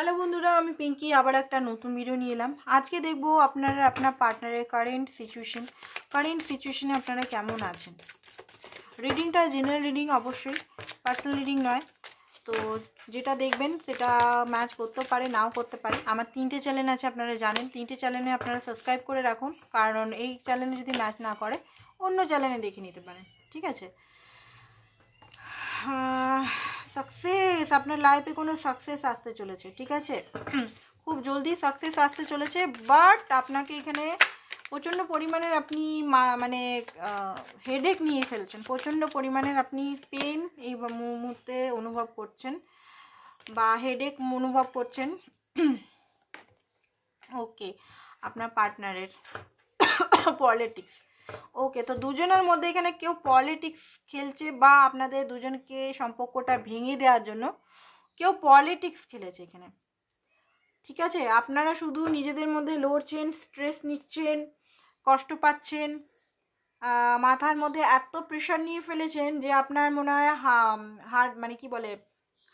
Hello বন্ধুরা, আমি পিঙ্কি আবার একটা নতুন ভিডিও নিয়ে এলাম। আজকে দেখবো আপনারা আপনার পার্টনারের কারেন্ট সিচুয়েশনে আপনারা কেমন আছেন। রিডিংটা জেনারেল রিডিং, অবশ্যই পার্সোনাল রিডিং নয়। তো যেটা দেখবেন সেটা ম্যাচ করতেও পারে, নাও করতে পারে। আমার 3টে চ্যানেল আছে, আপনারা জানেন। 3টে চ্যানেলে আপনারা সাবস্ক্রাইব করে রাখুন, কারণ এই চ্যানেলে যদি ম্যাচ না করে অন্য চ্যানেলে দেখে নিতে পারেন, ঠিক আছে। সাকসেস, আপনার লাইফে কোনো সাকসেস আসতে চলেছে, ঠিক আছে। খুব জলদি সাকসেস আসতে চলেছে, বাট আপনাকে এখানে প্রচণ্ড পরিমাণের আপনি মানে হেডেক নিয়ে ফেলছেন। প্রচণ্ড পরিমাণের আপনি পেন এই মুহূর্তে অনুভব করছেন বা হেডেক অনুভব করছেন। ওকে, আপনার পার্টনারের পলিটিক্স। ওকে, তো দুজনের মধ্যে এখানে কেউ পলিটিক্স খেলছে বা আপনাদের দুজনকে সম্পর্কটা ভেঙে দেওয়ার জন্য কেউ পলিটিক্স খেলেছে এখানে, ঠিক আছে। আপনারা শুধু নিজেদের মধ্যে লড়ছেন, স্ট্রেস নিচ্ছেন, কষ্ট পাচ্ছেন, মাথার মধ্যে এত প্রেশার নিয়ে ফেলেছেন যে আপনার মনে হয় হার্ট মানে কি বলে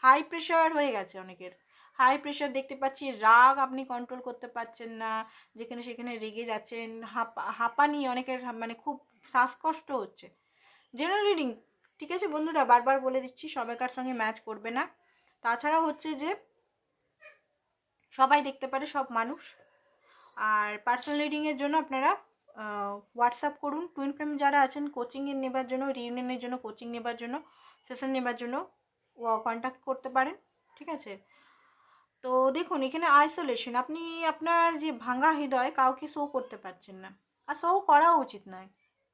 হাই প্রেশার হয়ে গেছে। অনেকের হাই প্রেশার দেখতে পাচ্ছি। রাগ আপনি কন্ট্রোল করতে পারছেন না, যেখানে সেখানে রেগে যাচ্ছেন। হাঁপানি অনেকের, মানে খুব শ্বাসকষ্ট হচ্ছে। জেনারেল রিডিং, ঠিক আছে বন্ধুরা, বারবার বলে দিচ্ছি সবাইকার সঙ্গে ম্যাচ করবে না। তাছাড়া হচ্ছে যে সবাই দেখতে পারে, সব মানুষ। আর পার্সোনাল রিডিংয়ের জন্য আপনারা হোয়াটসঅ্যাপ করুন। টুইন ফ্লেম যারা আছেন কোচিংয়ে নেবার জন্য, রিউনিয়নের জন্য, কোচিং নেবার জন্য, সেশন নেবার জন্য কন্ট্যাক্ট করতে পারেন, ঠিক আছে। তো দেখুন এখানে আইসোলেশন, আপনি আপনার যে ভাঙা হৃদয় কাউকে শো করতে পারছেন না, আর শো করাও উচিত নয়।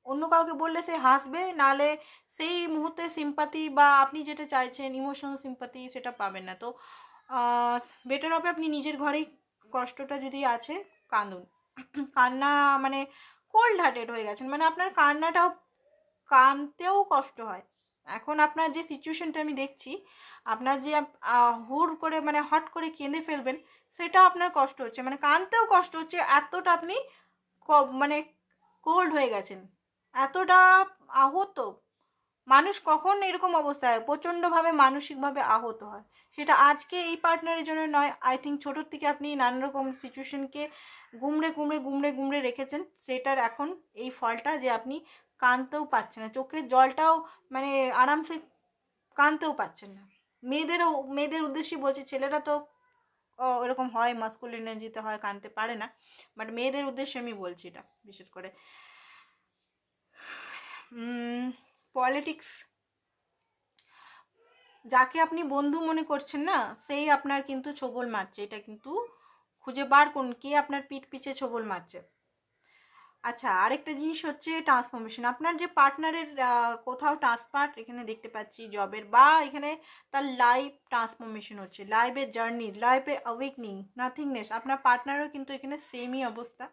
অন্য কাউকে বললে সে হাসবে, নালে সেই মুহূর্তে সিম্পাথি বা আপনি যেটা চাইছেন ইমোশনাল সিম্পাথি সেটা পাবেন না। তো বেটার হবে আপনি নিজের ঘরেই কষ্টটা যদি আছে কাঁদুন। কান্না মানে কোল্ড হার্টেড হয়ে গেছেন, মানে আপনার কান্নাটাও কানতেও কষ্ট হয়। এখন আপনার যে সিচুয়েশনটা আমি দেখছি, আপনার যে হুড় করে মানে হট করে কেঁদে ফেলবেন, সেটা আপনার কষ্ট হচ্ছে, মানে কানতেও কষ্ট হচ্ছে। এতটা আপনি মানে কোল্ড হয়ে গেছেন, এতটা আহত। মানুষ কখন এরকম অবস্থায় প্রচণ্ডভাবে মানসিকভাবে আহত হয়, সেটা আজকে এই পার্টনারের জন্য নয়। আই থিঙ্ক ছোটোর থেকে আপনি নানা রকম সিচুয়েশনকে গুমড়ে রেখেছেন, সেটার এখন এই ফলটা যে আপনি কাঁদতেও পারছেন না, চোখের জলটাও মানে আরামসে কাঁদতেও পারছেন না। মেয়েদের উদ্দেশ্যে বলছি, ছেলেরা তো এরকম হয়, মাস্কুলিন এনার্জিতে হয়, কাঁদতে পারে না, বাট মেয়েদের উদ্দেশ্যে আমি বলছি এটা বিশেষ করে। পলিটিক্স, যাকে আপনি বন্ধু মনে করছেন না, সেই আপনার কিন্তু ছোবল মারছে। এটা কিন্তু খুঁজে বার করুন কে আপনার পিঠ পিছে ছোবল মারছে। আচ্ছা, আরেকটা জিনিস হচ্ছে ট্রান্সফরমেশন। আপনার যে পার্টনারের কোথাও ট্রান্সফার এখানে দেখতে পাচ্ছি, জবের, বা এখানে তার লাইফ ট্রান্সফরমেশন হচ্ছে, লাইফের জার্নি, লাইফের অ্যাওয়েকনিং, নাথিংনেস। আপনার পার্টনারও কিন্তু এখানে সেমই অবস্থা।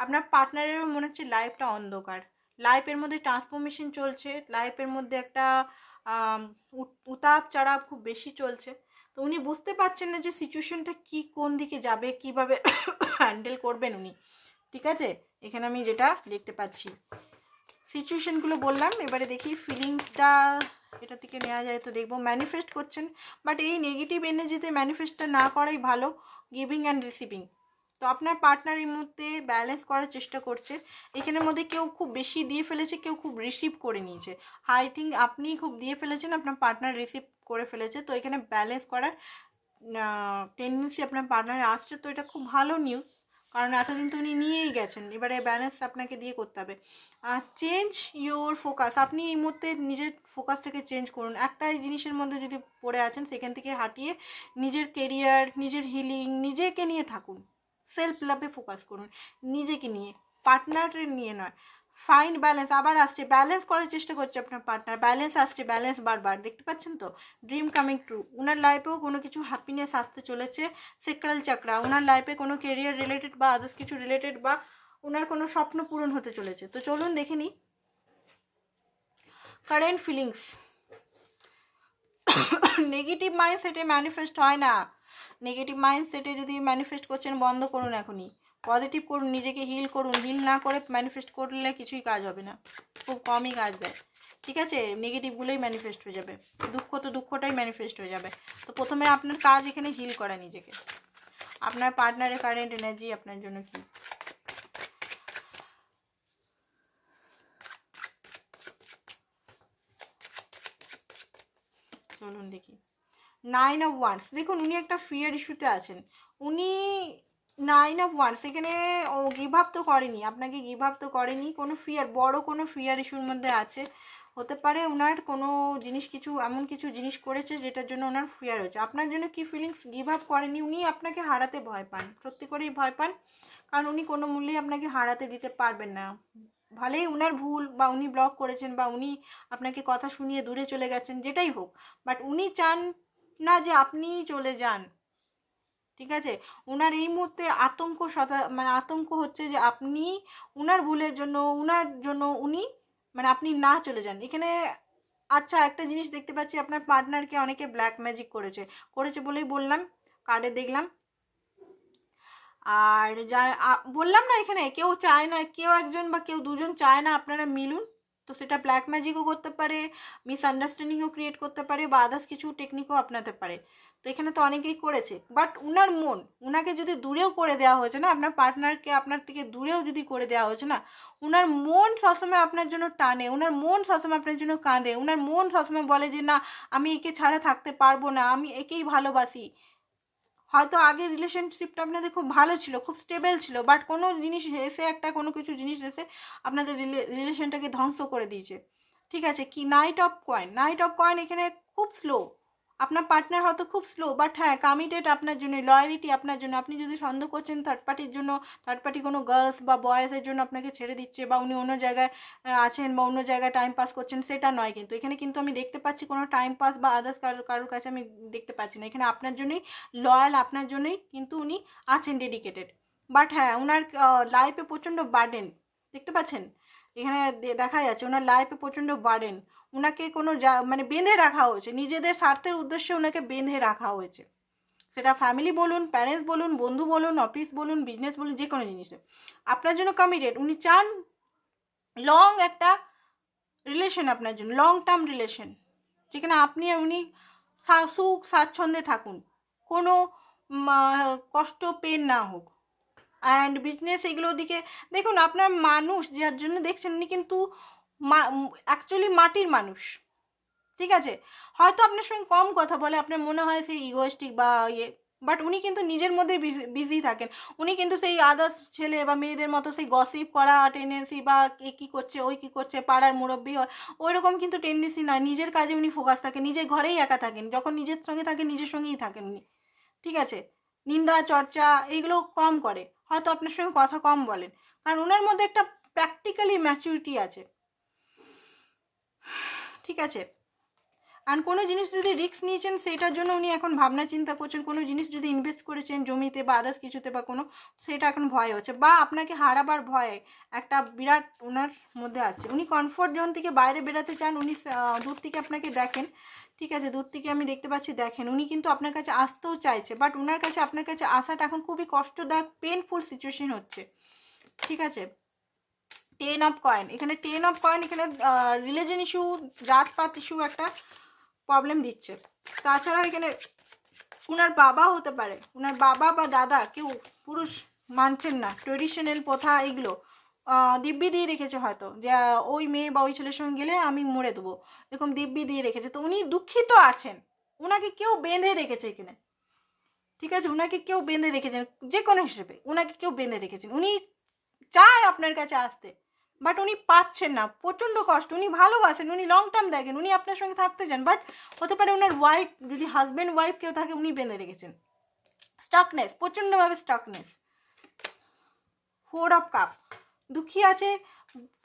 আপনার পার্টনারেরও মনে হচ্ছে লাইফটা অন্ধকার, লাইফের মধ্যে ট্রান্সফরমেশন চলছে, লাইফের মধ্যে একটা উতাপ চড়াপ খুব বেশি চলছে। তো উনি বুঝতে পারছেন না যে সিচুয়েশনটা কি, কোন দিকে যাবে, কিভাবে হ্যান্ডেল করবেন উনি, ঠিক আছে। এখানে আমি যেটা দেখতে পাচ্ছি, সিচুয়েশনগুলো বললাম, এবারে দেখি ফিলিংসটা এটা থেকে নেওয়া যায়। তো দেখবো ম্যানিফেস্ট করছেন, বাট এই নেগেটিভ এনার্জিতে ম্যানিফেস্টটা না করাই ভালো, গিভিং অ্যান্ড রিসিভিং। তো আপনার পার্টনার এই মুহূর্তে ব্যালেন্স করার চেষ্টা করছে। এখানের মধ্যে কেউ খুব বেশি দিয়ে ফেলেছে, কেউ খুব রিসিভ করে নিয়েছে। আই থিঙ্ক আপনি খুব দিয়ে ফেলেছেন, আপনার পার্টনার রিসিভ করে ফেলেছে। তো এখানে ব্যালেন্স করার টেন্ডেন্সি আপনার পার্টনারে আসছে। তো এটা খুব ভালো নিউজ, কারণ এতদিন তো উনি নিয়েই গেছেন, এবারে ব্যালেন্স আপনাকে দিয়ে করতে হবে। চেঞ্জ ইউর ফোকাস, আপনি এই মুহূর্তে নিজের ফোকাসটাকে চেঞ্জ করুন। একটা জিনিসের মধ্যে যদি পড়ে আছেন, সেখান থেকে হাঁটিয়ে নিজের কেরিয়ার, নিজের হিলিং, নিজেকে নিয়ে থাকুন। সেলফ লাভে ফোকাস করুন, নিজেকে নিয়ে, পার্টনারের নিয়ে নয়। ফাইন্ড ব্যালেন্স, আবার আসছে, ব্যালেন্স করার চেষ্টা করছে আপনার পার্টনার, ব্যালেন্স আসছে, ব্যালেন্স বারবার দেখতে পাচ্ছেন তো। ড্রিম কামিং ট্রু, ওনার লাইফেও কোনো কিছু হ্যাপিনেস আসতে চলেছে। সেক্রাল চাকরা, ওনার লাইফে কোনো কেরিয়ার রিলেটেড বা আদার্স কিছু রিলেটেড, বা ওনার কোনো স্বপ্ন পূরণ হতে চলেছে। তো চলুন দেখে নিই কারেন্ট ফিলিংস। নেগেটিভ মাইন্ডসেটে ম্যানিফেস্ট হয় না। নেগেটিভ মাইন্ডসেটে যদি ম্যানিফেস্ট করছেন বন্ধ করুন এখনই, পজিটিভ করুন, নিজেকে হিল করুন। হিল না করে ম্যানিফেস্ট করলে কিছুই কাজ হবে না, খুব কমই কাজ দেয়, ঠিক আছে। নেগেটিভগুলোই ম্যানিফেস্ট হয়ে যাবে, দুঃখটাই ম্যানিফেস্ট হয়ে যাবে। তো প্রথমে আপনার কাজ এখানে হিল করা নিজেকে। আপনার পার্টনারের কারেন্ট এনার্জি আপনার জন্য কি? চলুন দেখি। 9 অফ ওয়ান্স, দেখুন উনি একটা ফিয়ার ইস্যুতে আছেন। উনি 9 অফ ওয়ান্স এখানে ও গিভ আপ তো করেনি, আপনাকে গিভ আপ তো করেনি, কোনো ফিয়ার, বড় কোনো ফিয়ার ইস্যুর মধ্যে আছে। হতে পারে ওনার কোনো জিনিস, কিছু এমন কিছু জিনিস করেছে যেটার জন্য ওনার ফিয়ার হয়েছে। আপনার জন্য কি ফিলিংস? গিভ আপ করেনি, উনি আপনাকে হারাতে ভয় পান, সত্যি করেই ভয় পান, কারণ উনি কোনো মূল্যেই আপনাকে হারাতে দিতে পারবেন না। ভালেই উনার ভুল, বা উনি ব্লক করেছেন, বা উনি আপনাকে কথা শুনিয়ে দূরে চলে গেছেন, যেটাই হোক, বাট উনি চান না যে আপনি চলে যান। ঠিক আছে, ওনার এই মুহূর্তে আতঙ্ক মানে আতঙ্ক হচ্ছে যে আপনি উনার ভুলের জন্য, উনি মানে আপনি না চলে যান এখানে। আচ্ছা, একটা জিনিস দেখতে পাচ্ছি, আপনার পার্টনারকে অনেকে ব্ল্যাক ম্যাজিক করেছে বলেই বললাম, কার্ডে দেখলাম। আর যা বললাম না, এখানে কেউ চায় না, কেউ একজন বা কেউ দুজন চায় না আপনারা মিলুন, তো সেটা ব্ল্যাক ম্যাজিকও করতে পারে, মিসআন্ডারস্ট্যান্ডিংও ক্রিয়েট করতে পারে, বা আদার্স কিছু টেকনিকও আপনাতে পারে। তো এখানে তো অনেকেই করেছে, বাট উনার মন, উনাকে যদি দূরেও করে দেওয়া হয়েছে না, আপনার পার্টনারকে আপনার থেকে দূরেও যদি করে দেওয়া হয়েছে না, উনার মন সবসময় আপনার জন্য টানে, উনার মন সবসময় আপনার জন্য কাঁদে, উনার মন সবসময় বলে যে না, আমি একে ছাড়া থাকতে পারবো না, আমি একেই ভালোবাসি। হয়তো আগের রিলেশনশিপটা আপনাদের খুব ভালো ছিল, খুব স্টেবল ছিল, বাট কোনো জিনিস এসে, কোনো কিছু জিনিস এসে আপনাদের রিলেশনটাকে ধ্বংস করে দিয়েছে। ঠিক আছে, কি নাইট অফ কয়েন এখানে খুব স্লো, আপনার পার্টনার হয়তো খুব স্লো, বাট হ্যাঁ কমিটেড আপনার জন্য, লয়ালিটি আপনার জন্য। আপনি যদি সন্দেহ করছেন থার্ড পার্টির জন্য, থার্ড পার্টি কোনো গার্লস বা বয়েজের জন্য আপনাকে ছেড়ে দিচ্ছে, বা উনি অন্য জায়গায় আছেন, বা অন্য জায়গায় টাইম পাস করছেন, সেটা নয়। কিন্তু এখানে কিন্তু আমি দেখতে পাচ্ছি কোনো টাইম পাস বা আদার্স কারোর কাছে আমি দেখতে পাচ্ছি না। এখানে আপনার জন্যই লয়াল, আপনার জন্যই কিন্তু উনি আছেন ডেডিকেটেড। বাট হ্যাঁ, ওনার লাইফে প্রচণ্ড বার্ডেন দেখতে পাচ্ছেন, এখানে দেখা যাচ্ছে ওনার লাইফে প্রচণ্ড বার্ডেন। ওনাকে কোনো মানে বেঁধে রাখা হয়েছে, নিজেদের স্বার্থের উদ্দেশ্যে ওনাকে বেঁধে রাখা হয়েছে, সেটা ফ্যামিলি বলুন, প্যারেন্টস বলুন, বন্ধু বলুন, অফিস বলুন, বিজনেস বলুন, যে কোনো জিনিসে আপনার জন্য কমিটেড। উনি চান লং একটা রিলেশন আপনার জন্য, লং টার্ম রিলেশন, যেখানে আপনি আর উনি সুখ স্বাচ্ছন্দ্যে থাকুন, কোনো কষ্ট পেন না হোক। অ্যান্ড বিজনেস এগুলোর দিকে দেখুন, আপনার মানুষ যার জন্য দেখছেন উনি কিন্তু অ্যাকচুয়ালি মাটির মানুষ। ঠিক আছে, হয়তো আপনার সঙ্গে কম কথা বলে, আপনার মনে হয় সেই ইগোয়েস্টিক বা ইয়ে, বাট উনি কিন্তু নিজের মধ্যে বিজি থাকেন। উনি কিন্তু সেই আদার্স ছেলে বা মেয়েদের মতো সেই গসিপ করা টেন্ডেন্সি, বা এ কী করছে, ওই কী করছে, পাড়ার মুরব্বী হয়, ওই রকম কিন্তু টেন্ডেন্সি নয়। নিজের কাজে উনি ফোকাস থাকেন, নিজের ঘরেই একা থাকেন, যখন নিজের সঙ্গে থাকেন নিজের সঙ্গেই থাকেন উনি। ঠিক আছে, নিন্দা চর্চা এইগুলো কম করে, হয়তো আপনার সঙ্গে কথা কম বলেন, কারণ ওনার মধ্যে একটা প্র্যাকটিক্যালি ম্যাচুরিটি আছে। ঠিক আছে, আর কোনো জিনিস যদি রিস্ক নিয়েছেন সেটার জন্য উনি এখন ভাবনা চিন্তা করছেন, কোনো জিনিস যদি ইনভেস্ট করেছেন জমিতে বা আদার্স কিছুতে, বা কোনো, সেটা এখন ভয় হচ্ছে, বা আপনাকে হারাবার ভয় একটা বিরাট ওনার মধ্যে আছে। উনি কমফোর্ট জোন থেকে বাইরে বেরাতে চান, উনি দূর থেকে আপনাকে দেখেন। ঠিক আছে, দূর থেকে আমি দেখতে পাচ্ছি দেখেন, উনি কিন্তু আপনার কাছে আসতেও চাইছে, বাট ওনার কাছে আপনার কাছে আসাটা এখন খুবই কষ্টদায়ক, পেনফুল সিচুয়েশন হচ্ছে। ঠিক আছে, 10 অফ কয়েন, এখানে 10 অফ কয়েন, এখানে রিলিজন ইস্যু, জাতপাত ইস্যু একটা প্রবলেম দিচ্ছে। তাছাড়া এখানে ওনার বাবা হতে পারে, ওনার বাবা বা দাদা কেউ পুরুষ মানছেন না, ট্রেডিশনাল প্রথা এগুলো দিব্যি দিয়ে রেখেছে, হয়তো যে ওই মেয়ে বা ওই ছেলের সঙ্গে গেলে আমি মরে দেবো, এরকম দিব্যি দিয়ে রেখেছে। তো উনি দুঃখিত আছেন, ওনাকে কেউ বেঁধে রেখেছে এখানে। ঠিক আছে, ওনাকে কেউ বেঁধে রেখেছেন, যে কোনো হিসেবে ওনাকে কেউ বেঁধে রেখেছেন। উনি চায় আপনার কাছে আসতে, বাট উনি পাচ্ছেন না, প্রচণ্ড কষ্ট। উনি ভালোবাসেন, উনি লং টার্ম দেখেন, উনি আপনার সঙ্গে থাকতে চান, বাট হতে পারে ওনার ওয়াইফ, যদি হাজব্যান্ড ওয়াইফ কেউ থাকে, উনি বেঁধে রেখেছেন। স্টাকনেস, প্রচণ্ডভাবে স্টাকনেস। 4 অফ কাপ, দুঃখী আছে,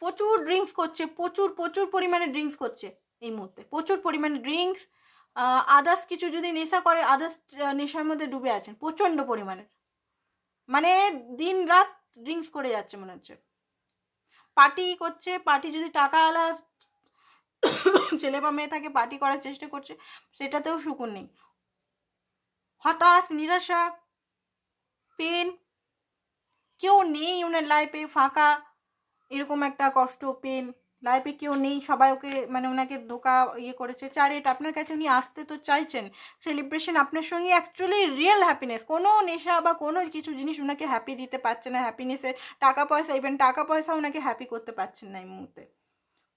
প্রচুর ড্রিঙ্কস করছে, প্রচুর পরিমাণে ড্রিঙ্কস করছে এই মুহূর্তে, প্রচুর পরিমাণে ড্রিঙ্কস, আদার্স কিছু যদি নেশা করে, আদার্স নেশার মধ্যে ডুবে আছেন প্রচণ্ড পরিমাণে, মানে দিন রাত ড্রিঙ্কস করে যাচ্ছে মনে হচ্ছে। পার্টি করছে, পার্টি যদি টাকাওয়ালা ছেলে বা মেয়ে থাকে, পার্টি করার চেষ্টা করছে, সেটাতেও সুকুন নেই। হতাশ, নিরাশা, পেন, কেউ নেই ওনার লাইফে, ফাঁকা, এরকম একটা কষ্ট, পেন, লাইফে কেউ নেই, সবাই ওকে মানে ওনাকে ধোকা ইয়ে করেছে। 4 8 আপনার কাছে উনি আসতে তো চাইছেন, সেলিব্রেশন আপনার সঙ্গে, অ্যাকচুয়ালি রিয়েল হ্যাপিনেস। কোনো নেশা বা কোনো কিছু জিনিস ওনাকে হ্যাপি দিতে পারছে না, হ্যাপিনেসে টাকা পয়সা, ইভেন টাকা পয়সা ওনাকে হ্যাপি করতে পারছেন না এই মুহূর্তে।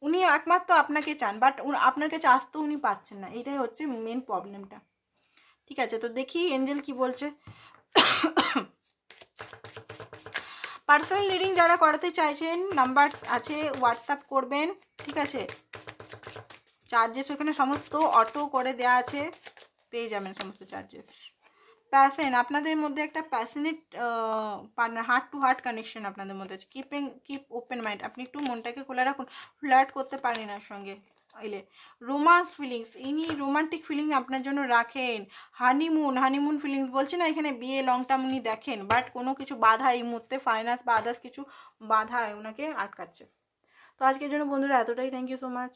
উনি একমাত্র আপনাকে চান, বাট আপনার কাছে আসতেও উনি পাচ্ছেন না, এটাই হচ্ছে মেন প্রবলেমটা। ঠিক আছে, তো দেখি এঞ্জেল কি বলছে। পার্সোনাল রিডিং যারা করাতে চাইছেন নাম্বার আছে, হোয়াটসঅ্যাপ করবেন। ঠিক আছে, চার্জেস ওখানে সমস্ত অটো করে দেওয়া আছে, পেয়ে যাবেন সমস্ত চার্জেস। প্যাশন, আপনাদের মধ্যে একটা passionate partner, heart to heart connection আপনাদের মধ্যে আছে। কিপ ওপেন মাইন্ড, আপনি একটু মনটাকে খোলা রাখুন, ফ্লার্ট করতে পারেন এর সঙ্গে। এলে রোমান্স ফিলিংস, ইনি রোমান্টিক ফিলিং আপনার জন্য রাখেন। হানিমুন ফিলিংস বলছে না, এখানে বিয়ে লং টার্ম উনি দেখেন, বাট কোনো কিছু বাধা এই মুহূর্তে, ফাইন্যান্স বা আদার্স কিছু বাধা ওনাকে আটকাচ্ছে। তো আজকের জন্য বন্ধুরা এতটাই, থ্যাংক ইউ সো মাচ।